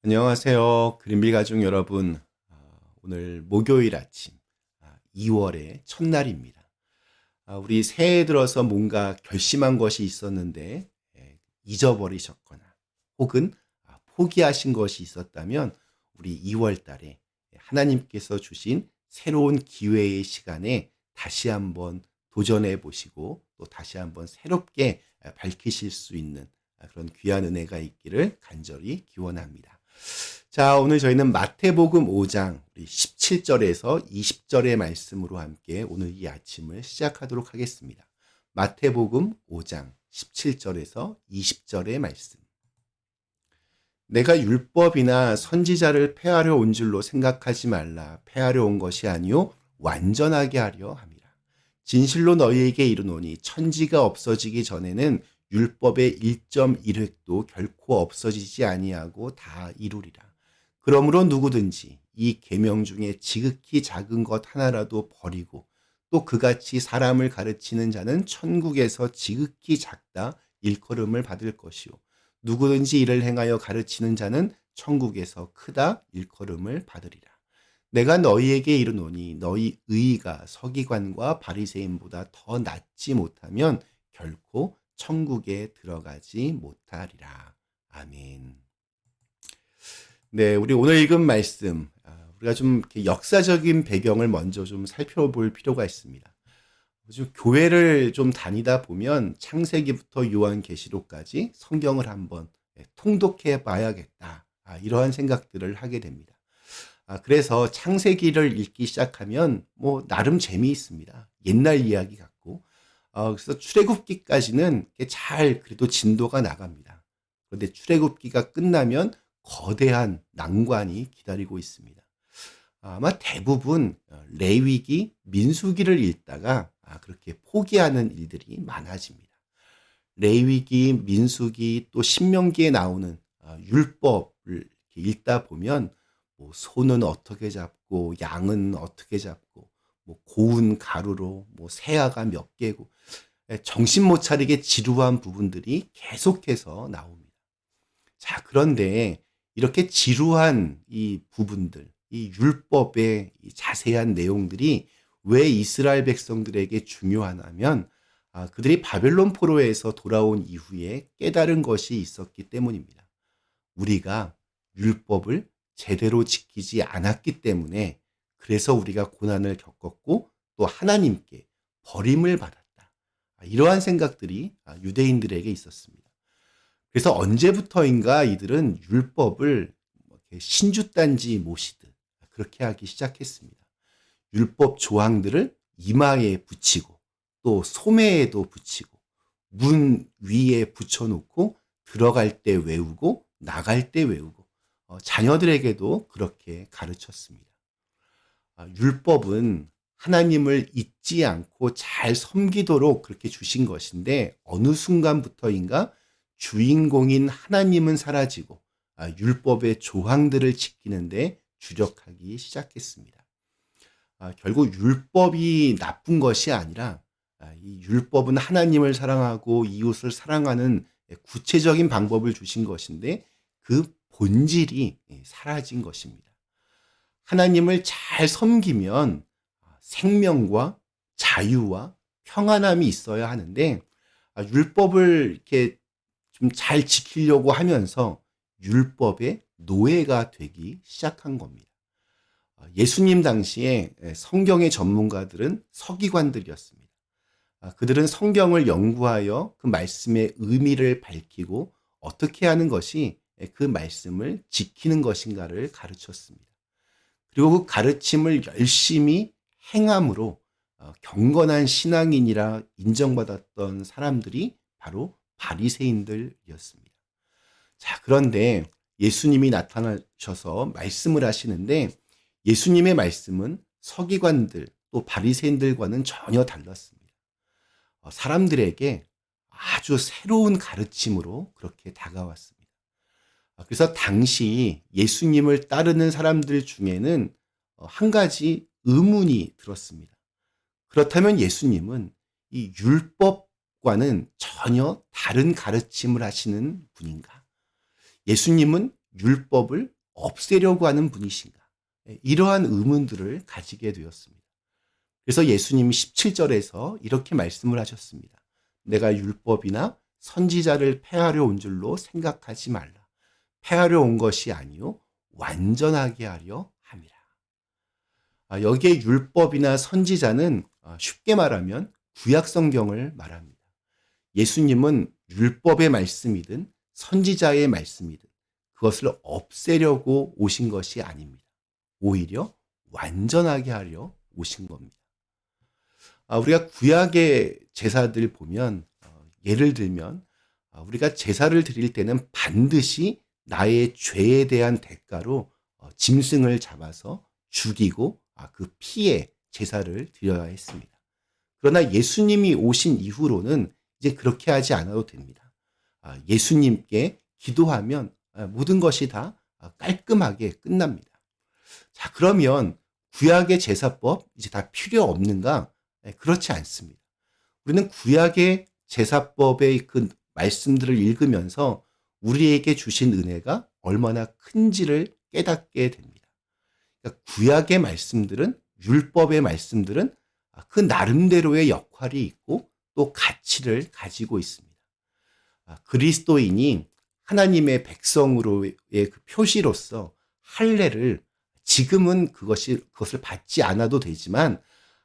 안녕하세요. 그린빌 가족 여러분. 오늘 목요일 아침 2월의 첫날입니다. 우리 새해 들어서 뭔가 결심한 것이 있었는데 잊어버리셨거나 혹은 포기하신 것이 있었다면 우리 2월 달에 하나님께서 주신 새로운 기회의 시간에 다시 한번 도전해 보시고 또 다시 한번 새롭게 밝히실 수 있는 그런 귀한 은혜가 있기를 간절히 기원합니다. 자, 오늘 저희는 마태복음 5장 17절에서 20절의 말씀으로 함께 오늘 이 아침을 시작하도록 하겠습니다. 마태복음 5장 17절에서 20절의 말씀. 내가 율법이나 선지자를 폐하려 온 줄로 생각하지 말라. 폐하려 온 것이 아니요 완전하게 하려 함이라. 진실로 너희에게 이르노니 천지가 없어지기 전에는 율법의 1.1획도 결코 없어지지 아니하고 다 이루리라. 그러므로 누구든지 이 계명 중에 지극히 작은 것 하나라도 버리고 또 그같이 사람을 가르치는 자는 천국에서 지극히 작다 일컬음을 받을 것이요 누구든지 이를 행하여 가르치는 자는 천국에서 크다 일컬음을 받으리라. 내가 너희에게 이르노니 너희 의의가 서기관과 바리새인보다 더 낫지 못하면 결코 천국에 들어가지 못하리라. 아멘. 네, 우리 오늘 읽은 말씀, 우리가 좀 이렇게 역사적인 배경을 먼저 좀 살펴볼 필요가 있습니다. 요즘 교회를 좀 다니다 보면 창세기부터 요한계시록까지 성경을 한번 통독해 봐야겠다. 이러한 생각들을 하게 됩니다. 그래서 창세기를 읽기 시작하면 뭐 나름 재미있습니다. 옛날 이야기 같고. 그래서 출애굽기까지는 잘 그래도 진도가 나갑니다. 그런데 출애굽기가 끝나면 거대한 난관이 기다리고 있습니다. 아마 대부분 레위기, 민수기를 읽다가 그렇게 포기하는 일들이 많아집니다. 레위기, 민수기, 또 신명기에 나오는 율법을 읽다 보면 뭐 소는 어떻게 잡고 양은 어떻게 잡고 뭐 고운 가루로 뭐 새아가 몇 개고 정신 못 차리게 지루한 부분들이 계속해서 나옵니다. 자, 그런데 이렇게 지루한 이 부분들, 이 율법의 이 자세한 내용들이 왜 이스라엘 백성들에게 중요하냐면 그들이 바벨론 포로에서 돌아온 이후에 깨달은 것이 있었기 때문입니다. 우리가 율법을 제대로 지키지 않았기 때문에 그래서 우리가 고난을 겪었고 또 하나님께 버림을 받았다. 이러한 생각들이 유대인들에게 있었습니다. 그래서 언제부터인가 이들은 율법을 신주단지 모시듯 그렇게 하기 시작했습니다. 율법 조항들을 이마에 붙이고 또 소매에도 붙이고 문 위에 붙여놓고 들어갈 때 외우고 나갈 때 외우고 자녀들에게도 그렇게 가르쳤습니다. 율법은 하나님을 잊지 않고 잘 섬기도록 그렇게 주신 것인데 어느 순간부터인가 주인공인 하나님은 사라지고 율법의 조항들을 지키는데 주력하기 시작했습니다. 결국 율법이 나쁜 것이 아니라 이 율법은 하나님을 사랑하고 이웃을 사랑하는 구체적인 방법을 주신 것인데 그 본질이 사라진 것입니다. 하나님을 잘 섬기면 생명과 자유와 평안함이 있어야 하는데 율법을 이렇게 좀 잘 지키려고 하면서 율법의 노예가 되기 시작한 겁니다. 예수님 당시에 성경의 전문가들은 서기관들이었습니다. 그들은 성경을 연구하여 그 말씀의 의미를 밝히고 어떻게 하는 것이 그 말씀을 지키는 것인가를 가르쳤습니다. 그리고 그 가르침을 열심히 행함으로 경건한 신앙인이라 인정받았던 사람들이 바로 바리새인들이었습니다. 자, 그런데 예수님이 나타나셔서 말씀을 하시는데 예수님의 말씀은 서기관들 또 바리새인들과는 전혀 달랐습니다. 사람들에게 아주 새로운 가르침으로 그렇게 다가왔습니다. 그래서 당시 예수님을 따르는 사람들 중에는 한 가지 의문이 들었습니다. 그렇다면 예수님은 이 율법과는 전혀 다른 가르침을 하시는 분인가? 예수님은 율법을 없애려고 하는 분이신가? 이러한 의문들을 가지게 되었습니다. 그래서 예수님이 17절에서 이렇게 말씀을 하셨습니다. 내가 율법이나 선지자를 폐하려 온 줄로 생각하지 말라. 폐하려 온 것이 아니요 완전하게 하려 함이라. 여기에 율법이나 선지자는 쉽게 말하면 구약 성경을 말합니다. 예수님은 율법의 말씀이든 선지자의 말씀이든 그것을 없애려고 오신 것이 아닙니다. 오히려 완전하게 하려 오신 겁니다. 우리가 구약의 제사들 보면 예를 들면 우리가 제사를 드릴 때는 반드시 나의 죄에 대한 대가로 짐승을 잡아서 죽이고 그 피에 제사를 드려야 했습니다. 그러나 예수님이 오신 이후로는 이제 그렇게 하지 않아도 됩니다. 예수님께 기도하면 모든 것이 다 깔끔하게 끝납니다. 자, 그러면 구약의 제사법 이제 다 필요 없는가? 그렇지 않습니다. 우리는 구약의 제사법의 그 말씀들을 읽으면서 우리에게 주신 은혜가 얼마나 큰지를 깨닫게 됩니다. 그러니까 구약의 말씀들은, 율법의 말씀들은 그 나름대로의 역할이 있고 또 가치를 가지고 있습니다. 그리스도인이 하나님의 백성으로의 그 표시로서 할례를 지금은 그것을 받지 않아도 되지만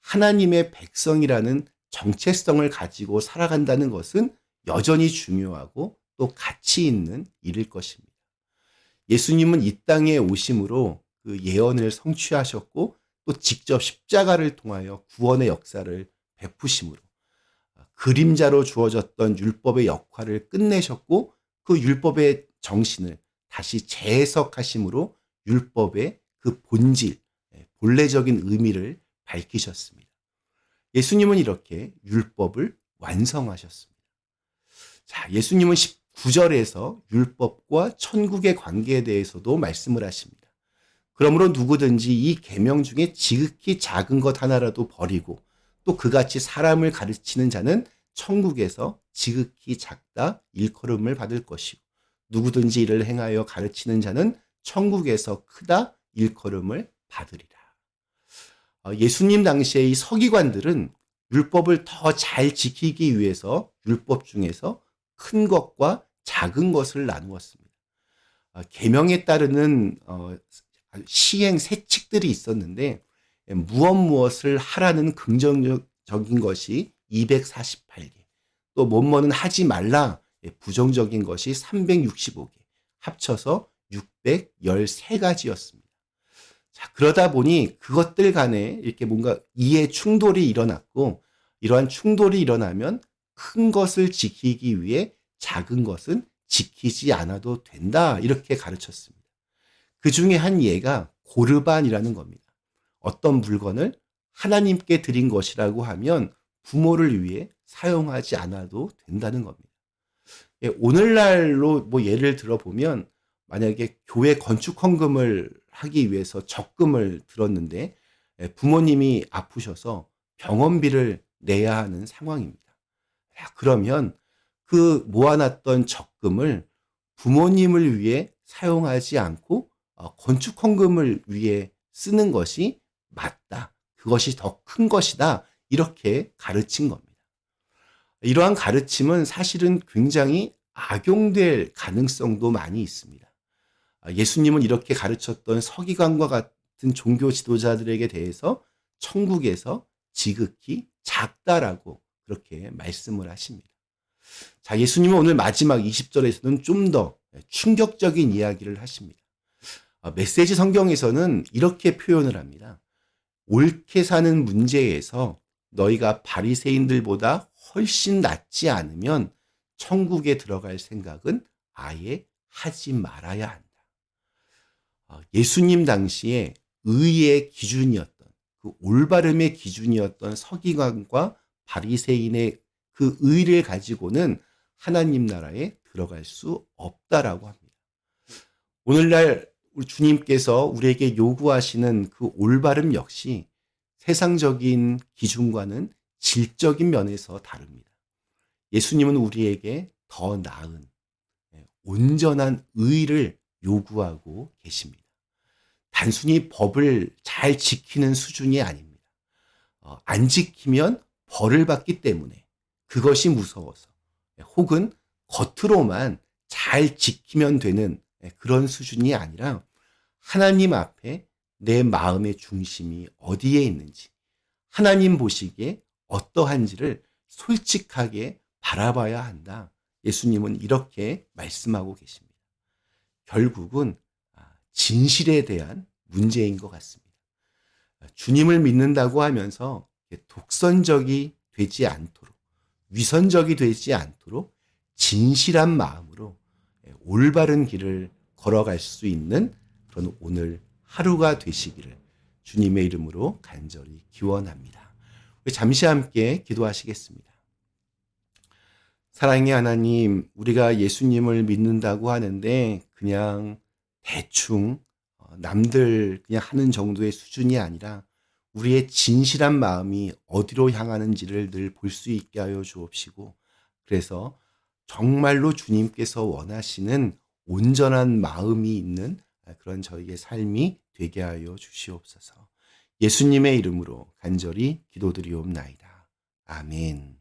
하나님의 백성이라는 정체성을 가지고 살아간다는 것은 여전히 중요하고 또 가치 있는 일일 것입니다. 예수님은 이 땅에 오심으로 그 예언을 성취하셨고 또 직접 십자가를 통하여 구원의 역사를 베푸심으로 그림자로 주어졌던 율법의 역할을 끝내셨고 그 율법의 정신을 다시 재해석하심으로 율법의 그 본질, 본래적인 의미를 밝히셨습니다. 예수님은 이렇게 율법을 완성하셨습니다. 자, 예수님은 19절에서 율법과 천국의 관계에 대해서도 말씀을 하십니다. 그러므로 누구든지 이 계명 중에 지극히 작은 것 하나라도 버리고 또 그같이 사람을 가르치는 자는 천국에서 지극히 작다 일컬음을 받을 것이고 누구든지 이를 행하여 가르치는 자는 천국에서 크다 일컬음을 받으리라. 예수님 당시의 이 서기관들은 율법을 더 잘 지키기 위해서 율법 중에서 큰 것과 작은 것을 나누었습니다. 계명에 따르는 시행 세칙들이 있었는데 무엇을 하라는 긍정적인 것이 248개, 또 뭐뭐는 하지 말라 부정적인 것이 365개, 합쳐서 613가지였습니다. 자, 그러다 보니 그것들 간에 이렇게 뭔가 이해 충돌이 일어났고 이러한 충돌이 일어나면 큰 것을 지키기 위해 작은 것은 지키지 않아도 된다 이렇게 가르쳤습니다. 그 중에 한 예가 고르반이라는 겁니다. 어떤 물건을 하나님께 드린 것이라고 하면 부모를 위해 사용하지 않아도 된다는 겁니다. 오늘날로 뭐 예를 들어보면 만약에 교회 건축 헌금을 하기 위해서 적금을 들었는데 부모님이 아프셔서 병원비를 내야 하는 상황입니다. 그러면 그 모아놨던 적금을 부모님을 위해 사용하지 않고 건축 헌금을 위해 쓰는 것이 맞다. 그것이 더 큰 것이다. 이렇게 가르친 겁니다. 이러한 가르침은 사실은 굉장히 악용될 가능성도 많이 있습니다. 예수님은 이렇게 가르쳤던 서기관과 같은 종교 지도자들에게 대해서 천국에서 지극히 작다라고 그렇게 말씀을 하십니다. 자, 예수님은 오늘 마지막 20절에서는 좀 더 충격적인 이야기를 하십니다. 메시지 성경에서는 이렇게 표현을 합니다. 옳게 사는 문제에서 너희가 바리새인들보다 훨씬 낫지 않으면 천국에 들어갈 생각은 아예 하지 말아야 한다. 예수님 당시에 의의 기준이었던 그 올바름의 기준이었던 서기관과 바리새인의 그 의를 가지고는 하나님 나라에 들어갈 수 없다라고 합니다. 오늘날 우리 주님께서 우리에게 요구하시는 그 올바름 역시 세상적인 기준과는 질적인 면에서 다릅니다. 예수님은 우리에게 더 나은 온전한 의를 요구하고 계십니다. 단순히 법을 잘 지키는 수준이 아닙니다. 안 지키면 벌을 받기 때문에 그것이 무서워서 혹은 겉으로만 잘 지키면 되는 그런 수준이 아니라 하나님 앞에 내 마음의 중심이 어디에 있는지 하나님 보시기에 어떠한지를 솔직하게 바라봐야 한다. 예수님은 이렇게 말씀하고 계십니다. 결국은 진실에 대한 문제인 것 같습니다. 주님을 믿는다고 하면서 독선적이 되지 않도록, 위선적이 되지 않도록 진실한 마음으로 올바른 길을 걸어갈 수 있는 그런 오늘 하루가 되시기를 주님의 이름으로 간절히 기원합니다. 우리 잠시 함께 기도하시겠습니다. 사랑의 하나님, 우리가 예수님을 믿는다고 하는데 그냥 대충 남들 그냥 하는 정도의 수준이 아니라 우리의 진실한 마음이 어디로 향하는지를 늘 볼 수 있게 하여 주옵시고, 그래서 정말로 주님께서 원하시는 온전한 마음이 있는 그런 저희의 삶이 되게 하여 주시옵소서. 예수님의 이름으로 간절히 기도드리옵나이다. 아멘.